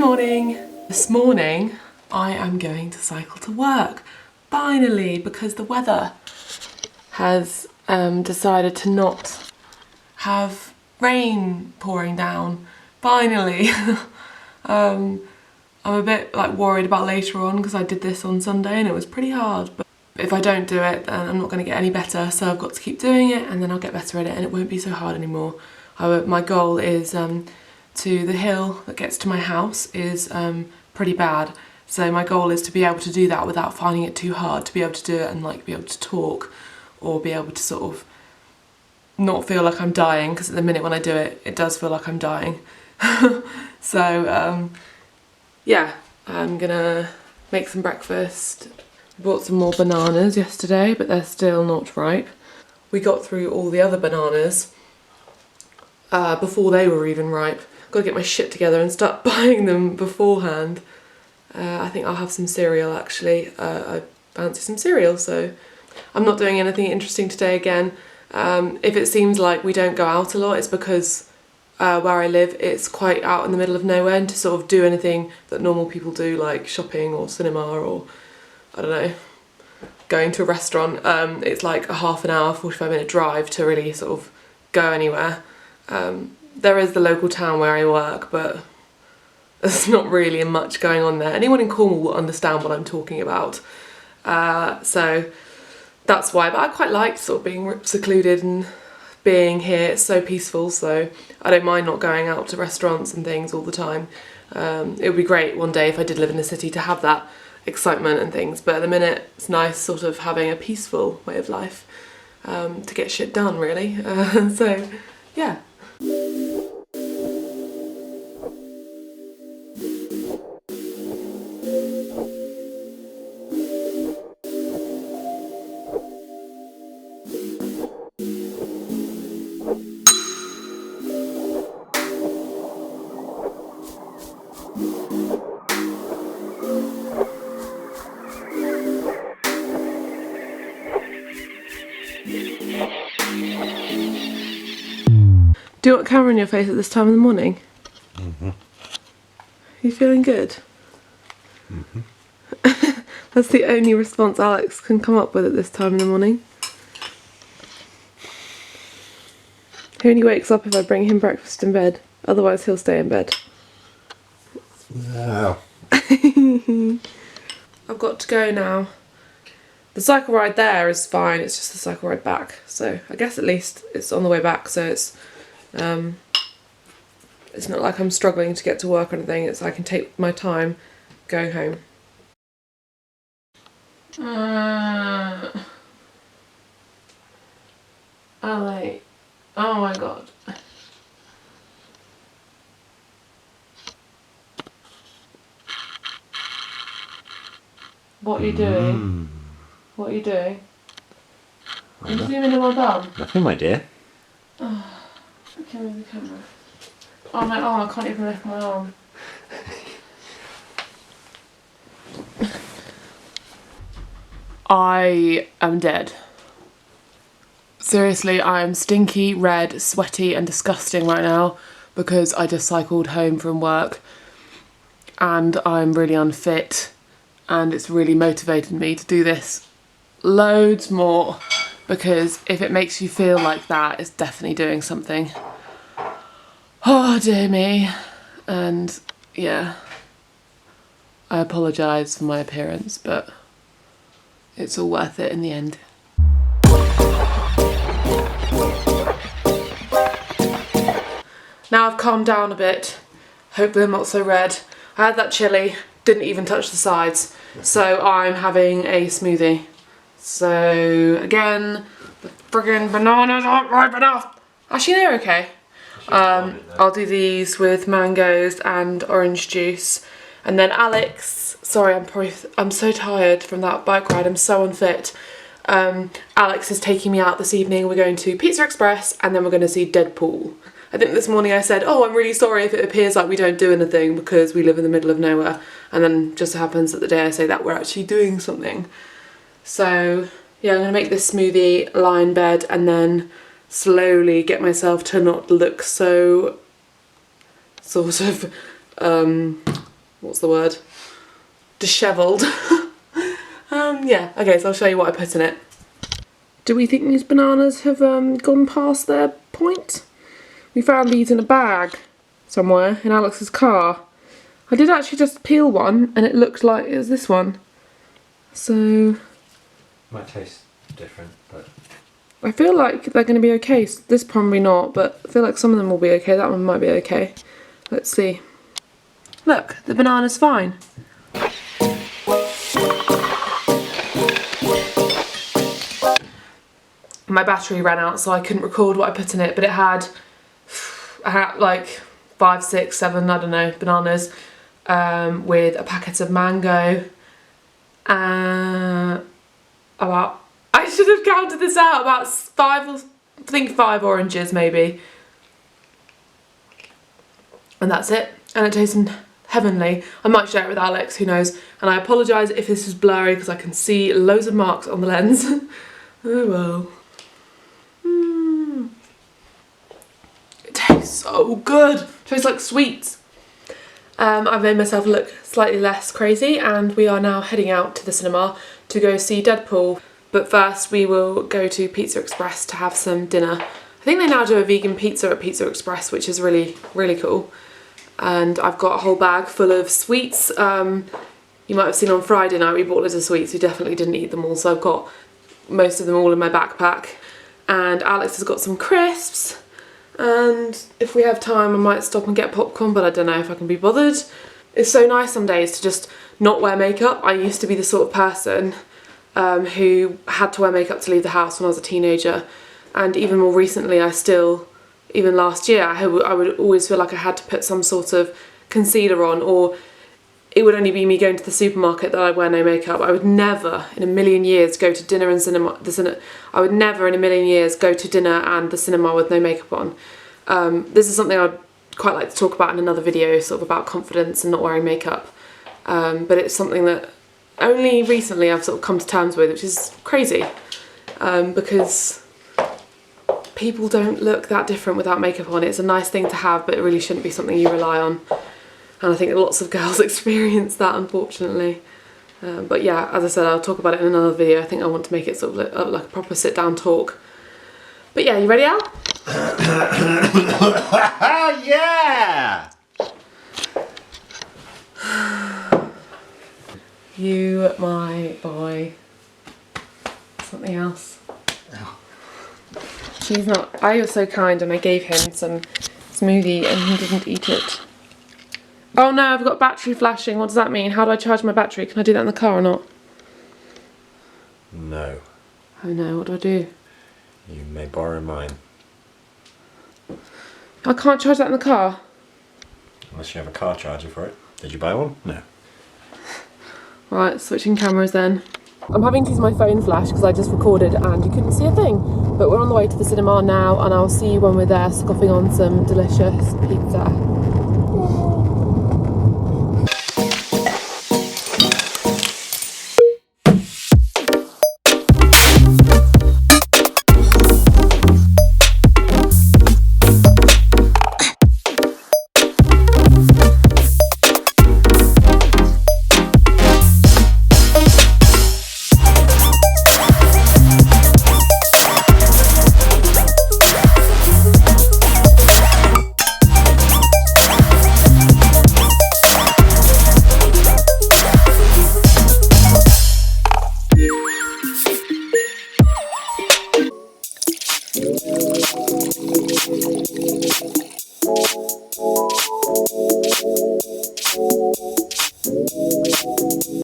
morning. This morning I am going to cycle to work, finally, because the weather has decided to not have rain pouring down, finally. I'm a bit worried about later on because I did this on Sunday and it was pretty hard, but if I don't do it then I'm not going to get any better, so I've got to keep doing it and then I'll get better at it and it won't be so hard anymore. My goal is to the hill that gets to my house is pretty bad, so my goal is to be able to do that without finding it too hard, to be able to do it and be able to talk, or be able to sort of not feel like I'm dying, because at the minute when I do it, it does feel like I'm dying. So yeah, I'm gonna make some breakfast. I bought some more bananas yesterday, but they're still not ripe. We got through all the other bananas before they were even ripe. Gotta get my shit together and start buying them beforehand. I think I'll have some cereal actually. I fancy some cereal, so I'm not doing anything interesting today again. If it seems like we don't go out a lot, it's because where I live, it's quite out in the middle of nowhere, and to sort of do anything that normal people do, like shopping or cinema or, I don't know, going to a restaurant, it's like a half an hour, 45-minute drive to really sort of go anywhere. There is the local town where I work, but there's not really much going on there. Anyone in Cornwall will understand what I'm talking about. So that's why, but I quite like sort of being secluded and being here. It's so peaceful, so I don't mind not going out to restaurants and things all the time. It would be great one day if I did live in a city to have that excitement and things, but at the minute it's nice sort of having a peaceful way of life to get shit done, really. So yeah. Do you want camera in your face at this time in the morning? Mm-hmm. You feeling good? Mm-hmm. That's the only response Alex can come up with at this time in the morning. He only wakes up if I bring him breakfast in bed, otherwise he'll stay in bed. No. I've got to go now. The cycle ride there is fine, it's just the cycle ride back, so I guess at least it's on the way back, so it's not like I'm struggling to get to work or anything. It's I can take my time going home. Ali, oh my god. What are you doing? What are you doing? Are you zooming in my bum? Nothing, my dear. Oh, okay, move the camera. Oh, my arm, I can't even lift my arm. I am dead. Seriously, I am stinky, red, sweaty and disgusting right now because I just cycled home from work and I'm really unfit, and it's really motivated me to do this loads more, because if it makes you feel like that, it's definitely doing something. Oh dear me. And yeah, I apologise for my appearance, but it's all worth it in the end. Now I've calmed down a bit, hopefully I'm not so red. I had that chili, didn't even touch the sides, so I'm having a smoothie. So again, the friggin' bananas aren't ripe enough. Actually, they're okay. I'll do these with mangoes and orange juice. And then Alex, sorry, I'm so tired from that bike ride, I'm so unfit. Alex is taking me out this evening. We're going to Pizza Express and then we're going to see Deadpool. I think this morning I said, oh, I'm really sorry if it appears like we don't do anything because we live in the middle of nowhere. And then just so happens that the day I say that, we're actually doing something. So yeah, I'm going to make this smoothie, lie in bed, and then slowly get myself to not look so sort of what's the word? Dishevelled. Yeah, okay, so I'll show you what I put in it. Do we think these bananas have gone past their point? We found these in a bag somewhere in Alex's car. I did actually just peel one and it looked like it was this one. So... might taste different, but... I feel like they're going to be okay. This probably not, but I feel like some of them will be okay. That one might be okay. Let's see. Look, the banana's fine. My battery ran out, so I couldn't record what I put in it, but it had like 5, 6, 7, I don't know, bananas with a packet of mango. About, I should have counted this out, about 5 oranges maybe. And that's it. And it tasted heavenly. I might share it with Alex, who knows. And I apologise if this is blurry because I can see loads of marks on the lens. Oh well. It tastes so good. It tastes like sweets. I've made myself look slightly less crazy and we are now heading out to the cinema to go see Deadpool. But first we will go to Pizza Express to have some dinner. I think they now do a vegan pizza at Pizza Express, which is really, really cool. And I've got a whole bag full of sweets. You might have seen on Friday night we bought loads of sweets. We definitely didn't eat them all, so I've got most of them all in my backpack. And Alex has got some crisps. And if we have time I might stop and get popcorn, but I don't know if I can be bothered. It's so nice some days to just not wear makeup. I used to be the sort of person who had to wear makeup to leave the house when I was a teenager, and even more recently even last year I would always feel like I had to put some sort of concealer on, or it would only be me going to the supermarket that I wear no makeup. I would never in a million years go to dinner and cinema. I would never in a million years go to dinner and the cinema with no makeup on. This is something I'd quite like to talk about in another video, sort of about confidence and not wearing makeup. But it's something that only recently I've sort of come to terms with, which is crazy, because people don't look that different without makeup on. It's a nice thing to have, but it really shouldn't be something you rely on. And I think lots of girls experience that, unfortunately. But yeah, as I said, I'll talk about it in another video. I think I want to make it sort of like a proper sit-down talk. But yeah, you ready, Al? Yeah! You, my boy. Something else. Oh. He's not... I was so kind and I gave him some smoothie and he didn't eat it. Oh no, I've got battery flashing. What does that mean? How do I charge my battery? Can I do that in the car or not? No. Oh no, what do I do? You may borrow mine. I can't charge that in the car? Unless you have a car charger for it. Did you buy one? No. Right, switching cameras then. I'm having to use my phone flash because I just recorded and you couldn't see a thing. But we're on the way to the cinema now and I'll see you when we're there scoffing on some delicious pizza.